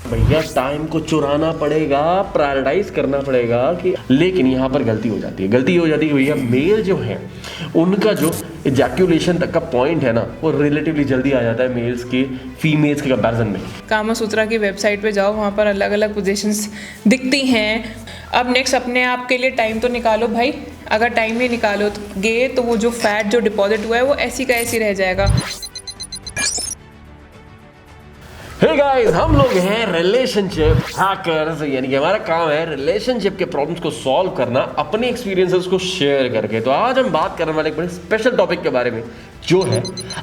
भैया टाइम को चुराना पड़ेगा, प्रायोरिटाइज करना पड़ेगा कि, लेकिन यहाँ पर गलती हो जाती है कि भैया मेल जो है उनका जो इजैक्यूलेशन तक का पॉइंट है ना वो रिलेटिवली जल्दी आ जाता है मेल्स के फीमेल्स के कंपैरिजन में। कामा सूत्रा की वेबसाइट पे जाओ, वहाँ पर अलग अलग पोजीशंस दिखती हैं। अब नेक्स्ट अपने आप के लिए टाइम तो निकालो भाई, अगर टाइम नहीं निकालोगे तो वो जो फैट जो डिपॉजिट हुआ है वो ऐसी का ऐसी रह जाएगा। हे गाइस, हम लोग हैं रिलेशनशिप हैकर्स, यानी कि हमारा काम है रिलेशनशिप के प्रॉब्लम्स को सॉल्व करना अपने एक्सपीरियंसेस को शेयर करके। तो आज हम बात करने वाले एक बड़े स्पेशल टॉपिक के बारे में, जो है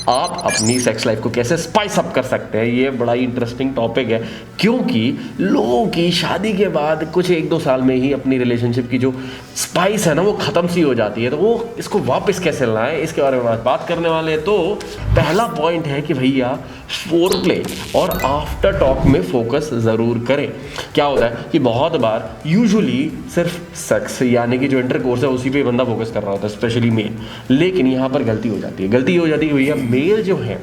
आप अपनी सेक्स लाइफ को कैसे स्पाइस अप कर सकते हैं। ये बड़ा ही इंटरेस्टिंग टॉपिक है क्योंकि लोगों की शादी के बाद कुछ 1-2 साल में ही अपनी रिलेशनशिप की जो स्पाइस है ना वो ख़त्म सी हो जाती है। तो वो इसको वापस कैसे लाएं, इसके बारे में आज बात करने वाले हैं। तो पहला पॉइंट है कि भैया फोरप्ले और आफ्टर टॉक में फोकस ज़रूर करें। क्या होता है कि बहुत बार यूजुअली सिर्फ सेक्स यानी कि जो इंटरकोर्स है उसी पे बंदा फोकस कर रहा होता है, स्पेशली मेल, लेकिन यहाँ पर गलती हो जाती है भैया मेल जो है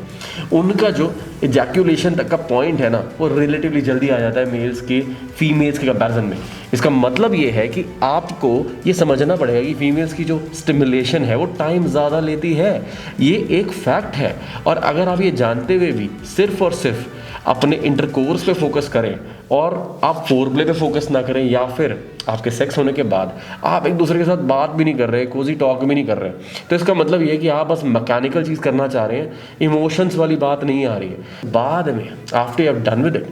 उनका जो इजैक्यूलेशन तक का पॉइंट है ना वो रिलेटिवली जल्दी आ जाता है मेल्स के फीमेल्स के कंपैरिजन में। इसका मतलब ये है कि आपको ये समझना पड़ेगा कि फीमेल्स की जो स्टिमुलेशन है वो टाइम ज़्यादा लेती है, ये एक फैक्ट है। और अगर आप ये जानते हुए भी सिर्फ और सिर्फ अपने इंटरकोर्स पे फोकस करें और आप फोरप्ले पे फोकस ना करें, या फिर आपके सेक्स होने के बाद आप एक दूसरे के साथ बात भी नहीं कर रहे, कोजी टॉक भी नहीं कर रहे, तो इसका मतलब ये है कि आप बस मैकेनिकल चीज़ करना चाह रहे हैं, इमोशंस वाली बात नहीं आ रही है। बाद में after you have done with it,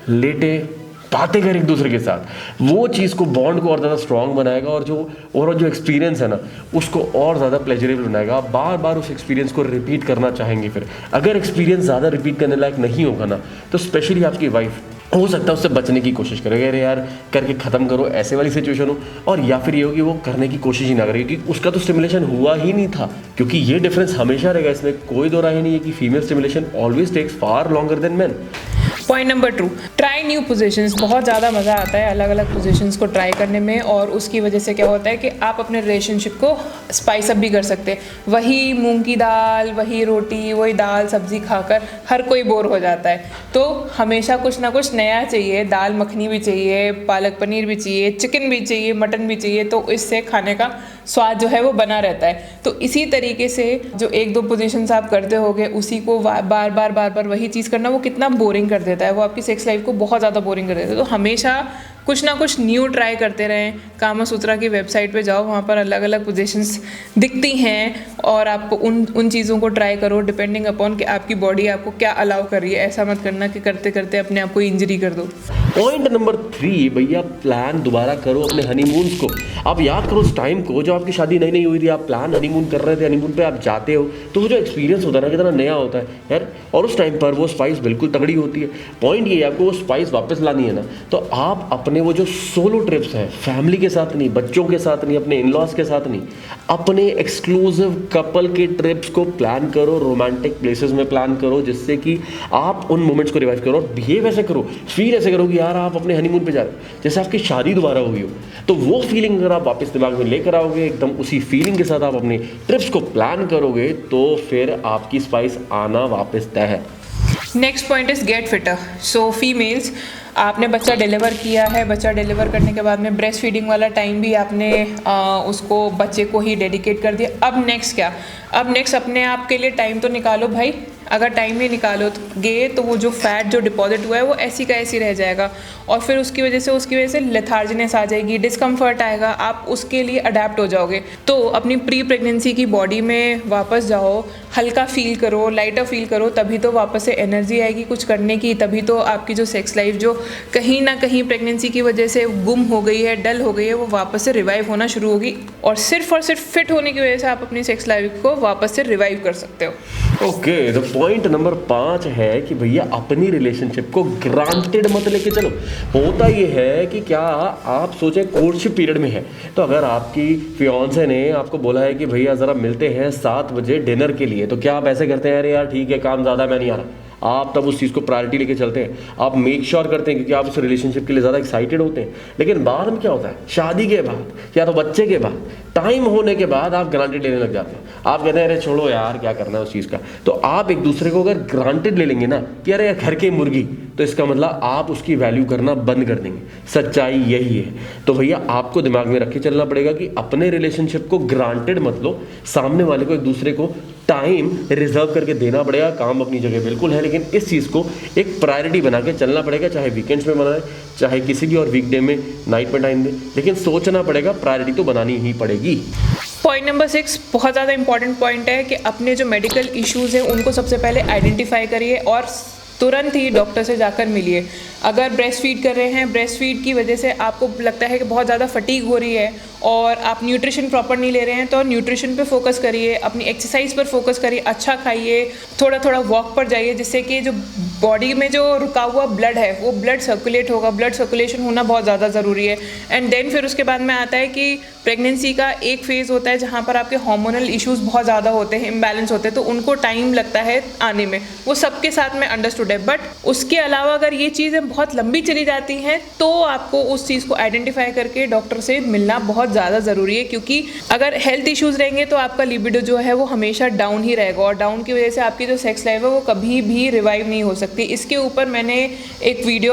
लेटे बातें करें एक दूसरे के साथ, वो चीज़ को बॉन्ड को और ज़्यादा स्ट्रॉन्ग बनाएगा और जो एक्सपीरियंस है ना उसको और ज़्यादा प्लेजरेबल बनाएगा। आप बार बार उस एक्सपीरियंस को रिपीट करना चाहेंगे। फिर अगर एक्सपीरियंस ज़्यादा रिपीट करने लायक नहीं होगा ना तो स्पेशली आपकी वाइफ हो सकता है उससे बचने की कोशिश करेगा, अरे यार करके ख़त्म करो, ऐसे वाली सिचुएशन हो। और या फिर ये हो कि वो करने की कोशिश ही ना करे क्योंकि उसका तो स्टिमुलेशन हुआ ही नहीं था। क्योंकि ये डिफरेंस हमेशा रहेगा, इसमें कोई दो राय नहीं है कि female stimulation always takes far longer than man. Point number 2, try new positions. बहुत ज़्यादा मज़ा आता है अलग अलग पोजीशंस को ट्राई करने में, और उसकी वजह से क्या होता है कि आप अपने रिलेशनशिप को स्पाइस अप भी कर सकते हैं। वही मूंग की दाल, वही रोटी, वही दाल सब्जी खाकर हर कोई बोर हो जाता है, तो हमेशा कुछ ना कुछ नया चाहिए। दाल मखनी भी चाहिए, पालक पनीर भी चाहिए, चिकन भी चाहिए, मटन भी चाहिए, तो इससे खाने का स्वाद जो है वो बना रहता है। तो इसी तरीके से जो 1-2 पोजीशंस आप करते होगे उसी को बार बार वही चीज़ करना वो कितना बोरिंग कर देता है, वो आपकी सेक्स लाइफ को बहुत ज़्यादा बोरिंग कर देता है। तो हमेशा कुछ ना कुछ न्यू ट्राई करते रहें। कामा सूत्रा की वेबसाइट पे जाओ, वहाँ पर अलग अलग पोजीशंस दिखती हैं और आपको उन चीज़ों को ट्राई करो डिपेंडिंग अपॉन कि आपकी बॉडी आपको क्या अलाउ कर रही है। ऐसा मत करना कि करते करते अपने आप को इंजरी कर दो। पॉइंट नंबर 3 भैया, प्लान दोबारा करो अपने हनीमून्स को। आप याद करो उस टाइम को जो आपकी शादी नई हुई थी, आप प्लान हनीमून कर रहे थे, हनीमून पे आप जाते हो तो वो जो एक्सपीरियंस होता है ना कितना नया होता है यार, और उस टाइम पर वो स्पाइस बिल्कुल तगड़ी होती है। पॉइंट ये है आपको वो स्पाइस वापस लानी है ना, तो आप अपने वो जो सोलो ट्रिप्स हैं, फैमिली के साथ नहीं, बच्चों के साथ नहीं, अपने इन-लॉज के साथ नहीं, अपने एक्सक्लूसिव कपल के ट्रिप्स को प्लान करो, रोमांटिक प्लेसेस में प्लान करो, जिससे कि आप उन मोमेंट्स को रिवाइव करो और बिहेव ऐसे करो, फील ऐसे करो कि यार आप अपने हनीमून पे जा रहे हो जैसे आपकी शादी दोबारा हुई हो। तो वो फीलिंग अगर आप वापस दिमाग में लेकर आओगे, एकदम उसी फीलिंग के साथ आप अपने ट्रिप्स को प्लान करोगे, तो फिर आपकी स्पाइस आना वापस तय है। Next point is get fitter. So females, आपने बच्चा डिलीवर किया है, बच्चा डिलीवर करने के बाद में ब्रेस्ट फीडिंग वाला टाइम भी आपने उसको बच्चे को ही डेडिकेट कर दिया। अब नेक्स्ट क्या? अब नेक्स्ट अपने आप के लिए टाइम तो निकालो भाई, अगर टाइम नहीं निकालोगे तो वो जो फैट जो डिपॉजिट हुआ है वो ऐसी का ऐसी रह जाएगा और फिर उसकी वजह से लेथार्जीनेस आ जाएगी, डिस्कम्फर्ट आएगा, आप उसके लिए अडेप्ट हो जाओगे। तो अपनी प्री प्रेगनेंसी की बॉडी में वापस जाओ, हल्का फील करो, लाइटर फील करो, तभी तो वापस से एनर्जी आएगी कुछ करने की, तभी तो आपकी जो सेक्स लाइफ जो कहीं ना कहीं प्रेगनेंसी की वजह से गुम हो गई है, डल हो गई है, वो वापस से रिवाइव होना शुरू होगी और सिर्फ फिट होने की वजह से आप अपनी सेक्स लाइफ को वापस से रिवाइव कर सकते हो। ओके, तो पॉइंट नंबर 5 है कि भैया अपनी रिलेशनशिप को ग्रांटेड मत लेके चलो। होता ये है कि क्या आप सोचें कोर्टशिप पीरियड में है, तो अगर आपकी फियांसे ने आपको बोला है कि भैया ज़रा मिलते हैं 7 बजे डिनर के लिए, तो क्या आप ऐसे करते हैं अरे यार ठीक है काम ज़्यादा मैं नहीं आ रहा? आप तब उस चीज़ को प्रायोरिटी लेके चलते हैं, आप मेक श्योर करते हैं क्योंकि आप उस रिलेशनशिप के लिए ज़्यादा एक्साइटेड होते हैं। लेकिन बाद में क्या होता है, शादी के बाद या तो बच्चे के बाद, टाइम होने के बाद आप ग्रांटेड लेने लग जाते हैं। आप कहते हैं अरे छोड़ो यार क्या करना है उस चीज़ का। तो आप एक दूसरे को अगर ग्रांटेड ले लेंगे ना कि अरे घर की मुर्गी, तो इसका मतलब आप उसकी वैल्यू करना बंद कर देंगे। सच्चाई यही है। तो भैया आपको दिमाग में रख के चलना पड़ेगा कि अपने रिलेशनशिप को ग्रांटेड मत लो, सामने वाले को एक दूसरे को टाइम रिजर्व करके देना पड़ेगा। काम अपनी जगह बिल्कुल है, लेकिन इस चीज़ को एक प्रायोरिटी बना के चलना पड़ेगा, चाहे वीकेंड्स में बनाए, चाहे किसी भी और वीकडे में नाइट में टाइम दें, लेकिन सोचना पड़ेगा, प्रायोरिटी तो बनानी ही पड़ेगी। पॉइंट नंबर 6 बहुत ज़्यादा इंपॉर्टेंट पॉइंट है कि अपने जो मेडिकल इश्यूज़ हैं उनको सबसे पहले आइडेंटिफाई करिए और तुरंत ही डॉक्टर से जाकर मिलिए। अगर ब्रेस्ट फीड कर रहे हैं, ब्रेस्ट फीड की वजह से आपको लगता है कि बहुत ज़्यादा फटीग हो रही है और आप न्यूट्रिशन प्रॉपर नहीं ले रहे हैं, तो न्यूट्रिशन पे फोकस करिए, अपनी एक्सरसाइज पर फोकस करिए, अच्छा खाइए, थोड़ा थोड़ा वॉक पर जाइए, जिससे कि जो बॉडी में जो रुका हुआ ब्लड है वो ब्लड सर्कुलेट होगा। ब्लड सर्कुलेशन होना बहुत ज़्यादा ज़रूरी है। एंड देन फिर उसके बाद में आता है कि प्रेगनेंसी का एक फेज़ होता है जहाँ पर आपके हार्मोनल इश्यूज़ बहुत ज़्यादा होते हैं, इम्बैलेंस होते हैं, तो उनको टाइम लगता है आने में, वो सबके साथ में अंडरस्टूड है। बट उसके अलावा अगर ये चीज़ें बहुत लंबी चली जाती हैं तो आपको उस चीज़ को आइडेंटिफाई करके डॉक्टर से मिलना बहुत ज़्यादा ज़रूरी है, क्योंकि अगर हेल्थ इश्यूज़ रहेंगे तो आपका लिबिडो जो है वो हमेशा डाउन ही रहेगा और डाउन की वजह से आपकी जो सेक्स लाइफ है वो कभी भी रिवाइव नहीं हो सकती। इसके ऊपर मैंने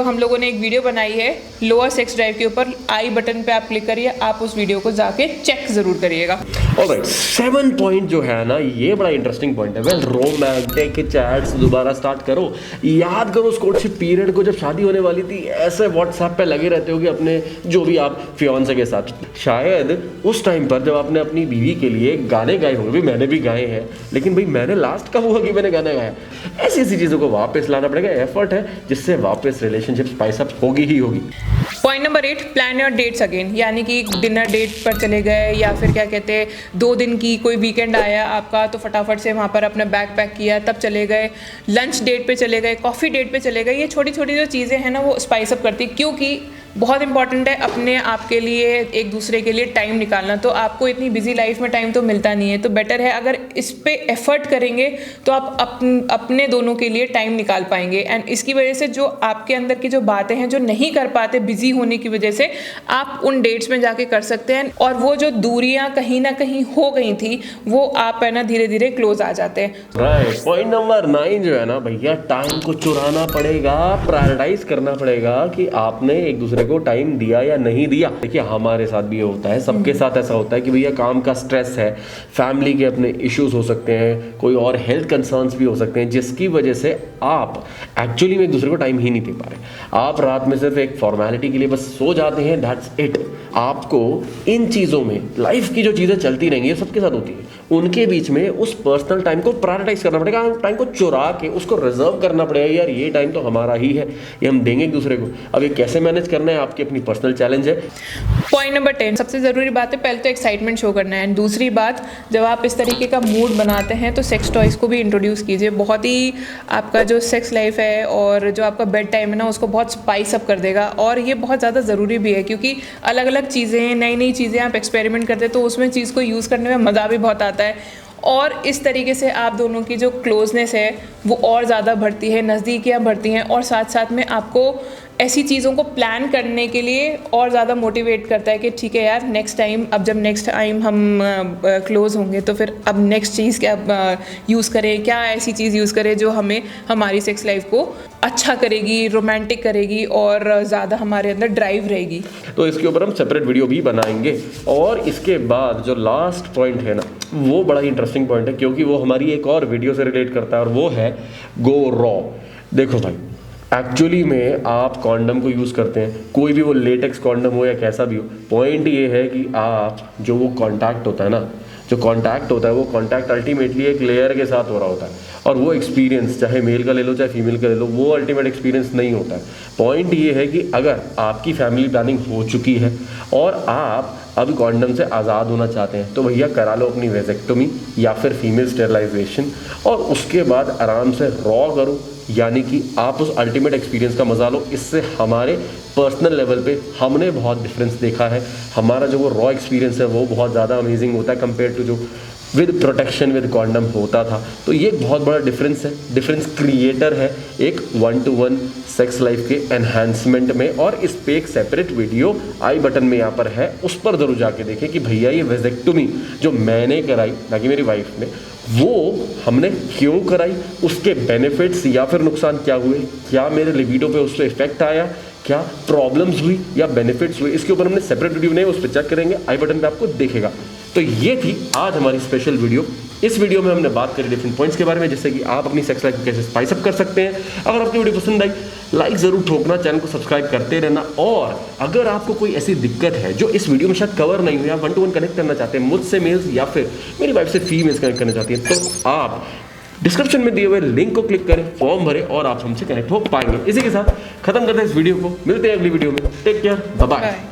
हम लोगों ने एक वीडियो बनाई है लोअर सेक्स ड्राइव के ऊपर, आई बटन पे आप क्लिक करिए, आप उस वीडियो को जाके चेक ज़रूर करिएगा। ऑलराइट, 7 पॉइंट जो है ना, ये बड़ा इंटरेस्टिंग पॉइंट है। वेल, रोमांटिक चैट्स दोबारा स्टार्ट करो। याद करो उस कोर्टशिप पीरियड को, जब शादी होने वाली थी, ऐसे व्हाट्सएप पे लगे रहते होगे अपने जो भी आप फियांसे के साथ। शायद उस टाइम पर जब आपने अपनी बीवी के लिए गाने गाए होंगे, भी मैंने भी गाए हैं, लेकिन भाई मैंने लास्ट कब हुआ कि मैंने गाना गाया? ऐसी ऐसी चीज़ों को वापस लाना पड़ेगा। एफर्ट है जिससे वापस रिलेशनशिप स्पाइस अप होगी ही होगी। Point number 8, plan your dates again, यानी कि डिनर डेट पर चले गए या फिर क्या कहते हैं 2 दिन की कोई वीकेंड आया आपका तो फटाफट से वहाँ पर अपना बैग पैक किया तब चले गए, लंच डेट पे चले गए, कॉफ़ी डेट पे चले गए। ये छोटी छोटी जो चीज़ें हैं ना वो स्पाइस अप करती, क्योंकि बहुत इंपॉर्टेंट है अपने आप के लिए, एक दूसरे के लिए टाइम निकालना। तो आपको इतनी बिजी लाइफ में टाइम तो मिलता नहीं है, तो बेटर है अगर इस पे एफर्ट करेंगे तो आप अपने दोनों के लिए टाइम निकाल पाएंगे। एंड इसकी वजह से जो आपके अंदर की जो बातें हैं जो नहीं कर पाते बिजी होने की वजह से, आप उन डेट्स में जाके कर सकते हैं और वो जो दूरियां कहीं ना कहीं हो गई थी वो आप है ना धीरे धीरे क्लोज आ जाते हैं। राइट, पॉइंट नंबर 9 जो है ना भैया, टाइम को चुराना पड़ेगा, प्रायोरिटाइज करना पड़ेगा कि आपने एक दूसरे को टाइम दिया या नहीं दिया। देखिए हमारे साथ भी ये होता है, सबके साथ ऐसा होता है कि भैया काम का स्ट्रेस है, फैमिली के अपने इश्यूज हो सकते हैं, कोई और हेल्थ कंसर्न्स भी हो सकते हैं, जिसकी वजह से आप एक्चुअली में एक दूसरे को टाइम ही नहीं दे पा रहे। आप रात में सिर्फ एक फॉर्मेलिटी के लिए बस सो जाते हैं, दैट्स इट। आपको इन चीज़ों में, लाइफ की जो चीज़ें चलती रहेंगी सबके साथ होती है, उनके बीच में उस पर्सनल टाइम को प्रायोरिटाइज करना पड़ेगा, टाइम को चुरा के उसको रिजर्व करना पड़ेगा। यार ये टाइम तो हमारा ही है, ये हम देंगे एक दूसरे को। अब ये कैसे मैनेज करना है आपकी अपनी पर्सनल चैलेंज है। पॉइंट नंबर 10, सबसे ज़रूरी बात है पहले तो एक्साइटमेंट शो करना है, एंड दूसरी बात जब आप इस तरीके का मूड बनाते हैं तो सेक्स टॉयज़ को भी इंट्रोड्यूस कीजिए। बहुत ही आपका जो सेक्स लाइफ है और जो आपका बेड टाइम है ना उसको बहुत स्पाइस अप कर देगा। और ये बहुत ज़्यादा ज़रूरी भी है, क्योंकि अलग अलग चीज़ें, नई नई चीज़ें आप एक्सपेरिमेंट करते हैं तो उसमें चीज़ को यूज़ करने में मज़ा भी बहुत आता है और इस तरीके से आप दोनों की जो क्लोजनेस है वो और ज़्यादा बढ़ती है, नज़दीकियाँ बढ़ती हैं और साथ साथ में आपको ऐसी चीज़ों को प्लान करने के लिए और ज़्यादा मोटिवेट करता है कि ठीक है यार, नेक्स्ट टाइम, अब जब नेक्स्ट टाइम हम क्लोज होंगे तो फिर अब नेक्स्ट चीज़ क्या यूज़ करें, क्या ऐसी चीज़ यूज़ करें जो हमें हमारी सेक्स लाइफ को अच्छा करेगी, रोमांटिक करेगी और ज़्यादा हमारे अंदर ड्राइव रहेगी। तो इसके ऊपर हम सेपरेट वीडियो भी बनाएंगे। और इसके बाद जो लास्ट पॉइंट है ना, वो बड़ा ही इंटरेस्टिंग पॉइंट है, क्योंकि वो हमारी एक और वीडियो से रिलेट करता है और वो है गो रॉ। देखो भाई, एक्चुअली में आप कॉन्डम को यूज़ करते हैं, कोई भी वो लेटेक्स कॉन्डम हो या कैसा भी हो, पॉइंट ये है कि आप जो वो कॉन्टैक्ट होता है ना, जो कॉन्टैक्ट होता है वो कॉन्टैक्ट अल्टीमेटली एक लेयर के साथ हो रहा होता है और वो एक्सपीरियंस चाहे मेल का ले लो चाहे फीमेल का ले लो, वो अल्टीमेट एक्सपीरियंस नहीं होता है। पॉइंट ये है कि अगर आपकी फैमिली प्लानिंग हो चुकी है और आप अब कॉन्डम से आज़ाद होना चाहते हैं तो भैया करा लो अपनी वेजेक्टोमी या फिर फीमेल स्टेरिलाइजेशन और उसके बाद आराम से रॉ करो, यानी कि आप उस अल्टीमेट एक्सपीरियंस का मजा लो। इससे हमारे पर्सनल लेवल पे हमने बहुत डिफरेंस देखा है। हमारा जो वो रॉ एक्सपीरियंस है वो बहुत ज़्यादा अमेजिंग होता है कंपेयर टू जो विद प्रोटेक्शन विद कॉन्डम होता था। तो ये एक बहुत बड़ा डिफरेंस है, डिफरेंस क्रिएटर है एक 1-to-1 सेक्स लाइफ के एनहांसमेंट में। और इस पे एक सेपरेट वीडियो आई बटन में यहाँ पर है, उस पर जरूर जाके देखें कि भैया ये वेजेक्टोमी जो मैंने कराई ना कि मेरी वाइफ ने, वो हमने क्यों कराई, उसके बेनिफिट्स या फिर नुकसान क्या हुए, क्या मेरे लिबिडो पे उस पर इफेक्ट आया, क्या प्रॉब्लम्स हुई या बेनिफिट्स हुए, इसके ऊपर हमने सेपरेट वीडियो बनाई, उस पर चेक करेंगे, आई बटन पे आपको दिखेगा। तो ये थी आज हमारी स्पेशल वीडियो। इस वीडियो में हमने बात करी डिफरेंट पॉइंट्स के बारे में, जैसे कि आप अपनी सेक्स लाइफ को कैसे स्पाइस अप कर सकते हैं। अगर आपकी वीडियो पसंद आई लाइक ज़रूर ठोकना, चैनल को सब्सक्राइब करते रहना। और अगर आपको कोई ऐसी दिक्कत है जो इस वीडियो में शायद कवर नहीं हुई, आप 1-to-1 कनेक्ट करना चाहते हैं मुझसे मेल्स या फिर मेरी वाइफ से फीमेल्स कनेक्ट करना चाहती हैं, तो आप डिस्क्रिप्शन में दिए हुए लिंक को क्लिक करें, फॉर्म भरें और आप हमसे कनेक्ट हो पाएंगे। इसी के साथ खत्म करते हैं इस वीडियो को, मिलते हैं अगली वीडियो में। Take care, bye bye.